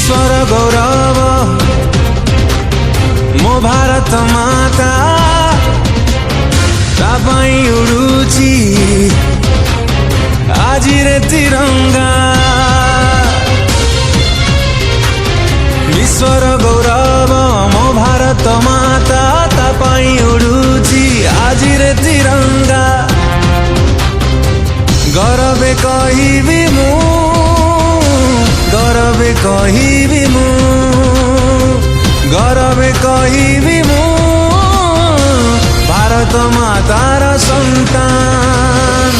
विश्वर गौरव मो भारत माता तापाई उडुची आजी रे तिरंगा। विश्वर गौरव मो भारत माता तापाई उडुची आजी रे तिरंगा। गौरवे कहिबी मु गौरवे कहिबी मु गौरवे कहिबी मु भारत मातार संतान।